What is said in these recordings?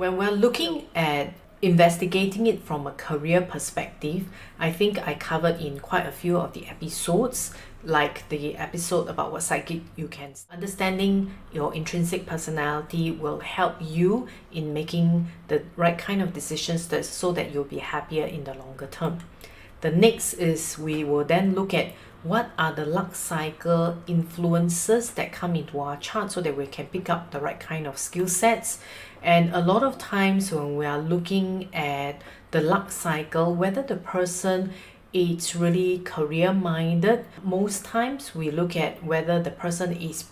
When we're looking at investigating it from a career perspective, I think I covered in quite a few of the episodes, like the episode about what psychic you can. Understanding your intrinsic personality will help you in making the right kind of decisions so that you'll be happier in the longer term. The next is we will then look at what are the luck cycle influences that come into our chart so that we can pick up the right kind of skill sets. And a lot of times when we are looking at the luck cycle, whether the person is really career minded, most times we look at whether the person is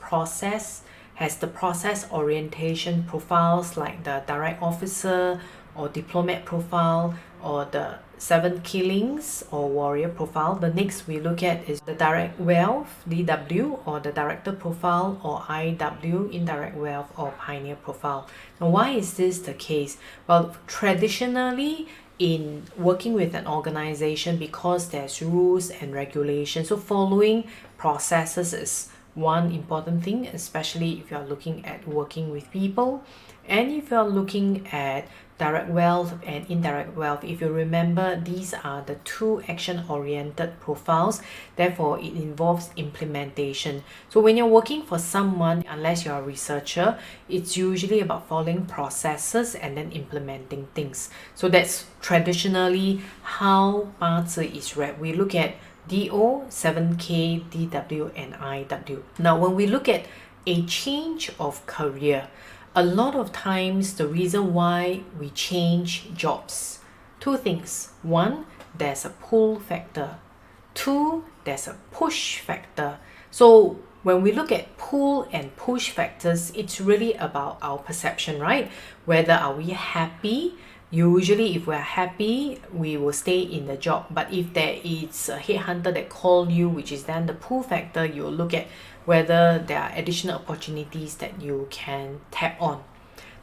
has the process orientation profiles like the direct officer or diplomat profile or the 7 killings or warrior profile. The next we look at is the direct wealth, DW, or the director profile, or IW, indirect wealth, or pioneer profile. Now, why is this the case? Well, traditionally in working with an organization, because there's rules and regulations, so following processes is one important thing, especially if you're looking at working with people. And if you're looking at direct wealth and indirect wealth, if you remember, these are the two action-oriented profiles. Therefore, it involves implementation. So when you're working for someone, unless you're a researcher, it's usually about following processes and then implementing things. So that's traditionally how Bazi is read. We look at DO, 7K, DW, and IW. Now, when we look at a change of career, a lot of times the reason why we change jobs, two things. One, there's a pull factor. Two, there's a push factor. So when we look at pull and push factors, it's really about our perception, right? Whether are we happy? Usually if we're happy, we will stay in the job. But if there is a headhunter that call you, which is then the pull factor, you'll look at whether there are additional opportunities that you can tap on.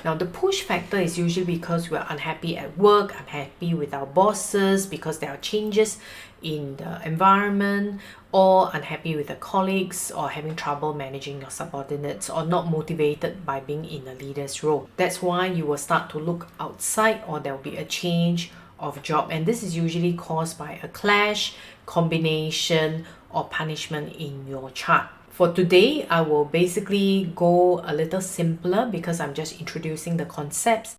Now, the push factor is usually because we're unhappy at work, unhappy with our bosses, because there are changes in the environment, or unhappy with the colleagues, or having trouble managing your subordinates, or not motivated by being in a leader's role. That's why you will start to look outside, or there will be a change of job. And this is usually caused by a clash, combination, or punishment in your chart. For today, I will basically go a little simpler because I'm just introducing the concepts.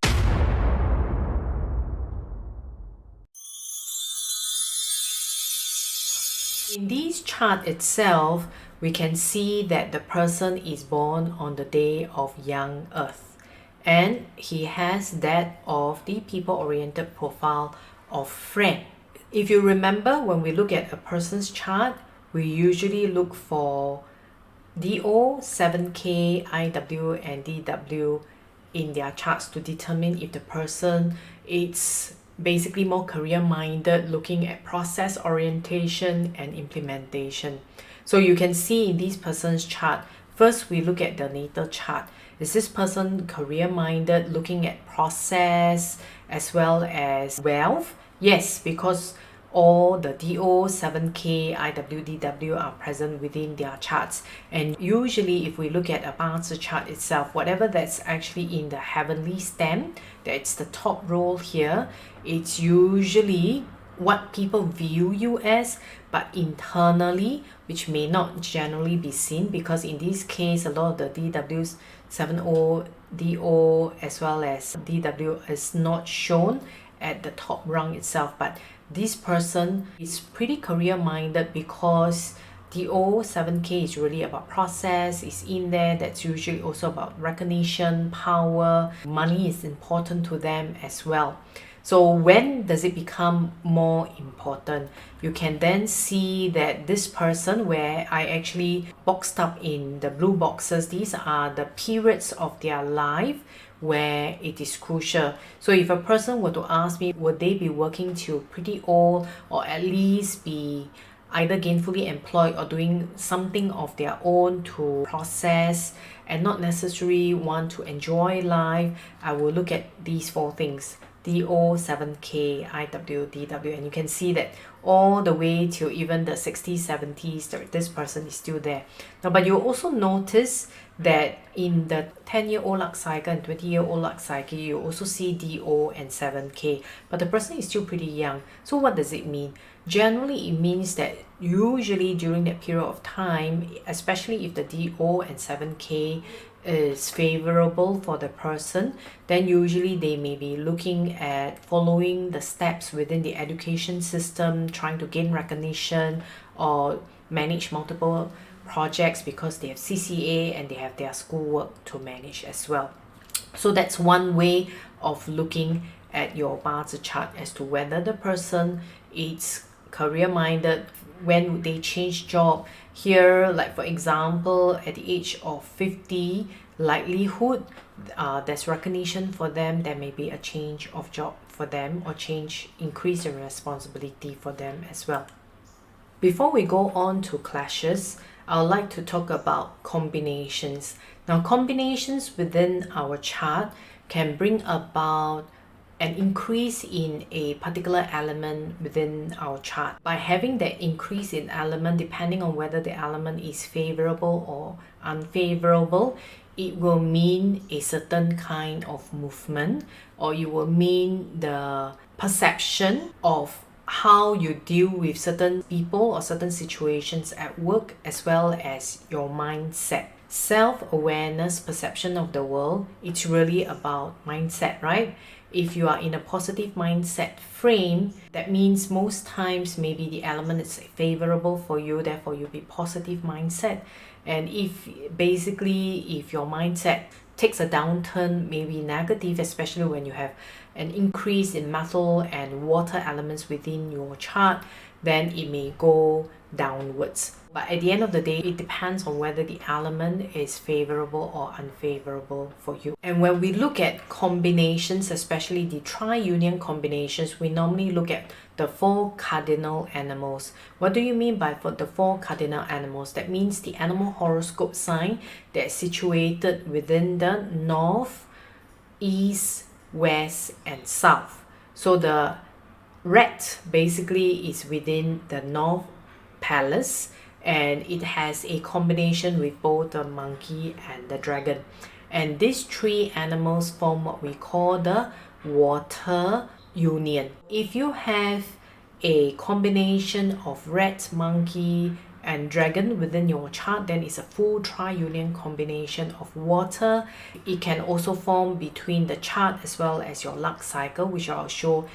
In this chart itself, we can see that the person is born on the day of young Earth, and he has that of the people-oriented profile of friend. If you remember, when we look at a person's chart, we usually look for DO, 7K, IW, and DW in their charts to determine if the person is basically more career-minded, looking at process orientation and implementation. So you can see in this person's chart, first we look at the natal chart. Is this person career-minded, looking at process as well as wealth? Yes, because all the DO, 7K, IW, DW are present within their charts. And usually if we look at a Bazi chart itself, whatever that's actually in the heavenly stem, that's the top row here, it's usually what people view you as, but internally, which may not generally be seen, because in this case, a lot of the DWs, 7O, DO, as well as DW is not shown at the top rung itself. But this person is pretty career-minded because DO, 7K is really about process, is in there. That's usually also about recognition, power. Money is important to them as well. So when does it become more important? You can then see that this person, where I actually boxed up in the blue boxes, these are the periods of their life where it is crucial. So if a person were to ask me, would they be working till pretty old, or at least be either gainfully employed or doing something of their own to process and not necessarily want to enjoy life, I will look at these four things: DO, 7K, IW, DW, and you can see that all the way till even the 60s, 70s, this person is still there. Now, but you'll also notice that in the 10-year-old luck cycle and 20-year-old luck cycle, you also see DO and 7K, but the person is still pretty young. So what does it mean? Generally, it means that usually during that period of time, especially if the DO and 7K is favorable for the person, then usually they may be looking at following the steps within the education system, trying to gain recognition or manage multiple projects because they have CCA and they have their schoolwork to manage as well. So that's one way of looking at your Bazi chart as to whether the person is career minded, when would they change job. Here, like for example, at the age of 50, likelihood there's recognition for them, there may be a change of job for them or increase in responsibility for them as well. Before we go on to clashes, I would like to talk about combinations. Now, combinations within our chart can bring about an increase in a particular element within our chart. By having that increase in element, depending on whether the element is favorable or unfavorable, it will mean a certain kind of movement, or it will mean the perception of how you deal with certain people or certain situations at work, as well as your mindset. Self-awareness, perception of the world, it's really about mindset, right? If you are in a positive mindset frame, that means most times maybe the element is favorable for you, therefore you'll be positive mindset. And if your mindset takes a downturn, maybe negative, especially when you have an increase in metal and water elements within your chart, then it may go downwards. But at the end of the day, it depends on whether the element is favorable or unfavorable for you. And when we look at combinations, especially the tri-union combinations, we normally look at the 4 cardinal animals. What do you mean by the 4 cardinal animals? That means the animal horoscope sign that is situated within the north, east, west, and south. So the rat basically is within the north palace, and it has a combination with both the monkey and the dragon. And these 3 animals form what we call the water union. If you have a combination of rat, monkey, and dragon within your chart, then it's a full tri-union combination of water. It can also form between the chart as well as your luck cycle, which I'll show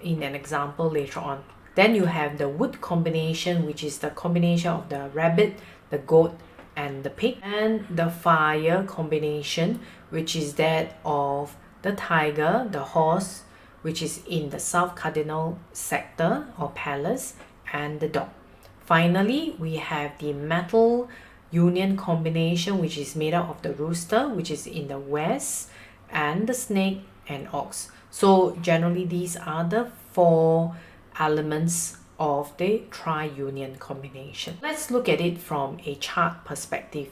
in an example later on. Then you have the wood combination, which is the combination of the rabbit, the goat, and the pig. And the fire combination, which is that of the tiger, the horse, which is in the south cardinal sector or palace, and the dog. Finally, we have the metal union combination, which is made up of the rooster, which is in the west, and the snake and ox. So generally, these are the 4 elements of the tri-union combination. Let's look at it from a chart perspective.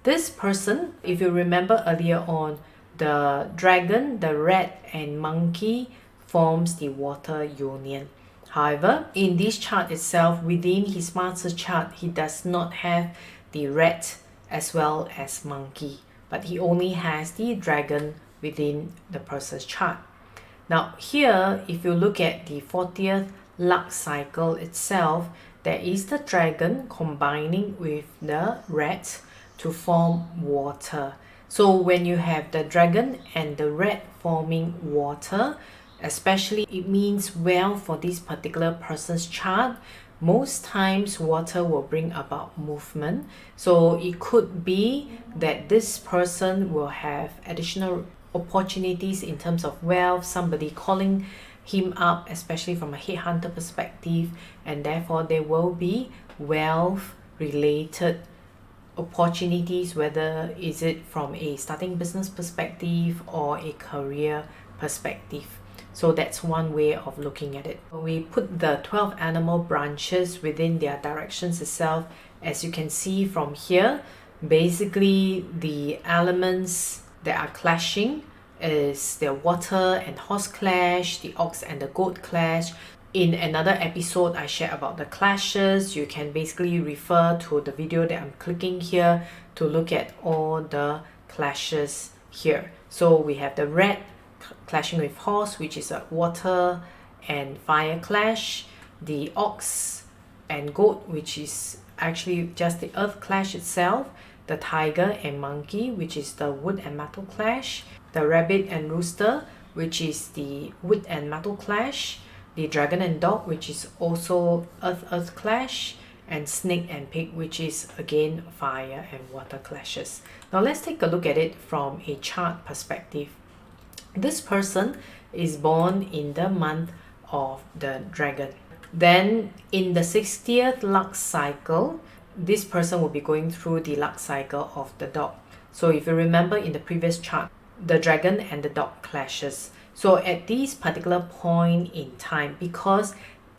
This person, if you remember earlier on, the dragon, the rat, and monkey forms the water union. However, in this chart itself, within his master chart, he does not have the rat as well as monkey, but he only has the dragon within the person's chart. Now here, if you look at the 40th luck cycle itself, there is the dragon combining with the rat to form water. So when you have the dragon and the rat forming water, especially it means well for this particular person's chart. Most times water will bring about movement. So it could be that this person will have additional opportunities in terms of wealth, somebody calling him up, especially from a headhunter perspective, and therefore there will be wealth related opportunities, whether is it from a starting business perspective or a career perspective. So that's one way of looking at it. When we put the 12 animal branches within their directions itself, as you can see from here, basically the elements that are clashing is the water and horse clash, the ox and the goat clash, In another episode, I share about the clashes. You can basically refer to the video that I'm clicking here to look at all the clashes here. So we have the red clashing with horse, which is a water and fire clash. The ox and goat, which is actually just the earth clash itself. The tiger and monkey, which is the wood and metal clash. The rabbit and rooster, which is the wood and metal clash. The dragon and dog, which is also earth clash. And snake and pig, which is again fire and water clashes. Now let's take a look at it from a chart perspective. This person is born in the month of the dragon. Then in the 60th luck cycle, this person will be going through the luck cycle of the dog. So if you remember in the previous chart, the dragon and the dog clashes. So at this particular point in time, because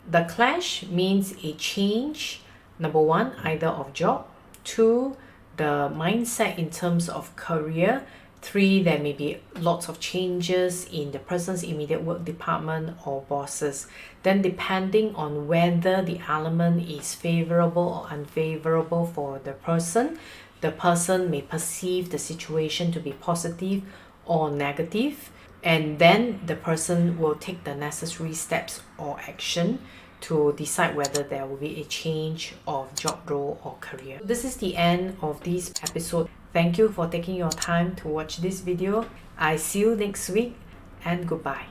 the clash means a change, number one, either of job, two, the mindset in terms of career, three, there may be lots of changes in the person's immediate work department or bosses. Then depending on whether the element is favorable or unfavorable for the person may perceive the situation to be positive or negative, and then the person will take the necessary steps or action to decide whether there will be a change of job role or career. This is the end of this episode. Thank you for taking your time to watch this video. I see you next week, and goodbye.